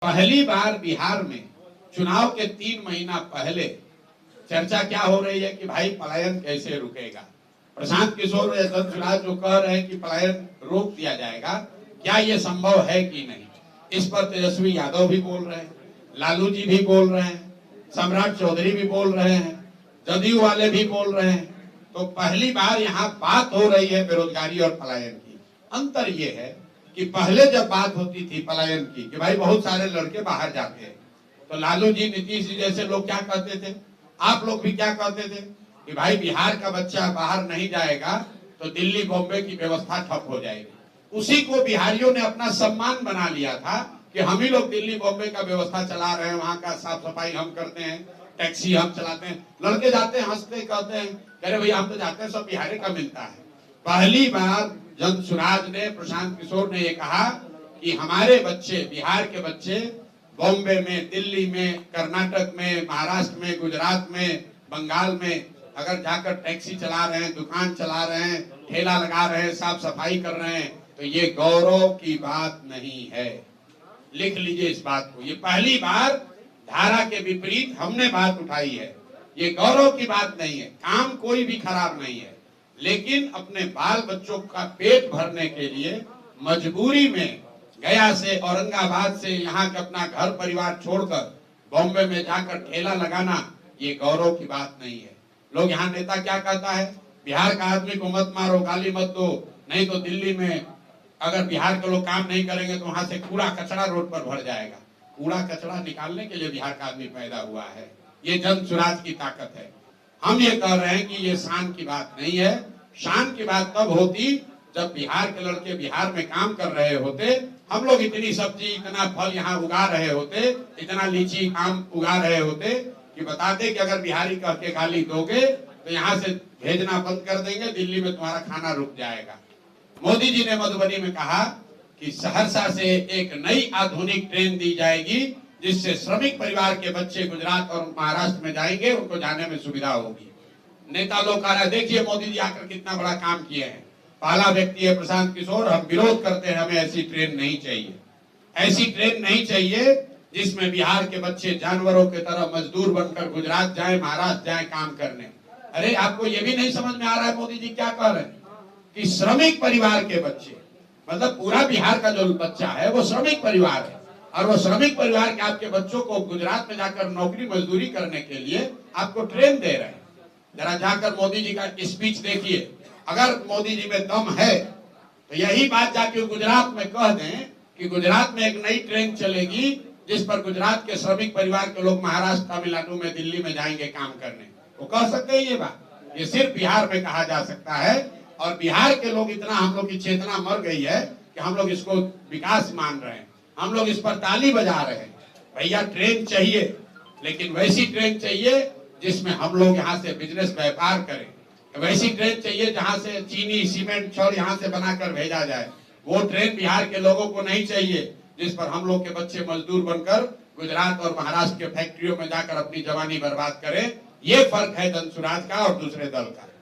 पहली बार बिहार में चुनाव के 3 महीना पहले चर्चा क्या हो रही है कि भाई पलायन कैसे रुकेगा। प्रशांत किशोर या दत्तराज जो कह रहे हैं कि पलायन रोक दिया जाएगा, क्या ये संभव है कि नहीं। इस पर तेजस्वी यादव भी बोल रहे हैं, लालू जी भी बोल रहे हैं, सम्राट चौधरी भी बोल रहे हैं, जदयू वाले भी बोल रहे हैं। तो पहली बार यहाँ बात हो रही है बेरोजगारी और पलायन की। अंतर ये है कि पहले जब बात होती थी पलायन की कि भाई बहुत सारे लड़के बाहर जाते हैं, तो लालू जी, नीतीश जी जैसे लोग क्या कहते थे, आप लोग भी क्या कहते थे कि भाई बिहार का बच्चा बाहर नहीं जाएगा तो दिल्ली बॉम्बे की व्यवस्था ठप हो जाएगी। उसी को बिहारियों ने अपना सम्मान बना लिया था कि हम ही लोग दिल्ली बॉम्बे का व्यवस्था चला रहे हैं, वहां का साफ सफाई हम करते हैं, टैक्सी हम चलाते हैं। लड़के जाते हैं, हंसते कहते हैं, कह रहे भैया हम तो जाते हैं, सब बिहारी का मिलता है। पहली बार जन सुराज ने, प्रशांत किशोर ने ये कहा कि हमारे बच्चे, बिहार के बच्चे बॉम्बे में, दिल्ली में, कर्नाटक में, महाराष्ट्र में, गुजरात में, बंगाल में अगर जाकर टैक्सी चला रहे हैं, दुकान चला रहे हैं, ठेला लगा रहे हैं, साफ सफाई कर रहे हैं, तो ये गौरव की बात नहीं है। लिख लीजिए इस बात को। ये पहली बार धारा के विपरीत हमने बात उठाई है। ये गौरव की बात नहीं है, काम कोई भी खराब नहीं है, लेकिन अपने बाल बच्चों का पेट भरने के लिए मजबूरी में गया से, औरंगाबाद से यहाँ के अपना घर परिवार छोड़कर बॉम्बे में जाकर ठेला लगाना, ये गौरव की बात नहीं है। लोग यहाँ नेता क्या कहता है, बिहार का आदमी को मत मारो, गाली मत दो, नहीं तो दिल्ली में अगर बिहार के लोग काम नहीं करेंगे तो वहां से कूड़ा कचरा रोड पर भर जाएगा। कूड़ा कचरा निकालने के लिए बिहार का आदमी पैदा हुआ है। ये जन सुराज की ताकत है। हम ये कह रहे हैं कि ये शान की बात नहीं है। शान की बात तब होती जब बिहार के लड़के बिहार में काम कर रहे होते, हम लोग इतनी सब्जी, इतना फल यहाँ उगा रहे होते, इतना लीची आम उगा रहे होते कि बताते कि अगर बिहारी कह के गाली दोगे तो यहाँ से भेजना बंद कर देंगे, दिल्ली में तुम्हारा खाना रुक जाएगा। मोदी जी ने मधुबनी में कहा कि सहरसा से एक नई आधुनिक ट्रेन दी जाएगी जिससे श्रमिक परिवार के बच्चे गुजरात और महाराष्ट्र में जाएंगे, उनको जाने में सुविधा होगी। नेता लोग कह रहे, देखिए मोदी जी आकर कितना बड़ा काम किए हैं। पहला व्यक्ति है प्रशांत किशोर, हम विरोध करते हैं, हमें ऐसी ट्रेन नहीं चाहिए। ऐसी ट्रेन नहीं चाहिए जिसमें बिहार के बच्चे जानवरों की तरह मजदूर बनकर गुजरात जाए, महाराष्ट्र जाए काम करने। अरे आपको ये भी नहीं समझ में आ रहा है मोदी जी क्या कह रहे हैं कि श्रमिक परिवार के बच्चे, मतलब पूरा बिहार का जो बच्चा है वो श्रमिक परिवार है, और वो श्रमिक परिवार के आपके बच्चों को गुजरात में जाकर नौकरी मजदूरी करने के लिए आपको ट्रेन दे रहे हैं। जरा जाकर मोदी जी का स्पीच देखिए। अगर मोदी जी में दम है तो यही बात जाके गुजरात में कह दें कि गुजरात में एक नई ट्रेन चलेगी जिस पर गुजरात के श्रमिक परिवार के लोग महाराष्ट्र, तमिलनाडु में, दिल्ली में जाएंगे काम करने। वो कह सकते हैं ये बात। ये सिर्फ बिहार में कहा जा सकता है, और बिहार के लोग इतना, हम लोग की चेतना मर गई है कि हम लोग इसको विकास मान रहे हैं, हम लोग इस पर ताली बजा रहे हैं। भैया ट्रेन चाहिए, लेकिन वैसी ट्रेन चाहिए जिसमें हम लोग यहाँ से बिजनेस व्यापार करें। वैसी ट्रेन चाहिए जहाँ से चीनी, सीमेंट, छड़ यहाँ से बनाकर भेजा जाए। वो ट्रेन बिहार के लोगों को नहीं चाहिए जिस पर हम लोग के बच्चे मजदूर बनकर गुजरात और महाराष्ट्र के फैक्ट्रियों में जाकर अपनी जवानी बर्बाद करें। ये फर्क है धनसुराज का और दूसरे दल का।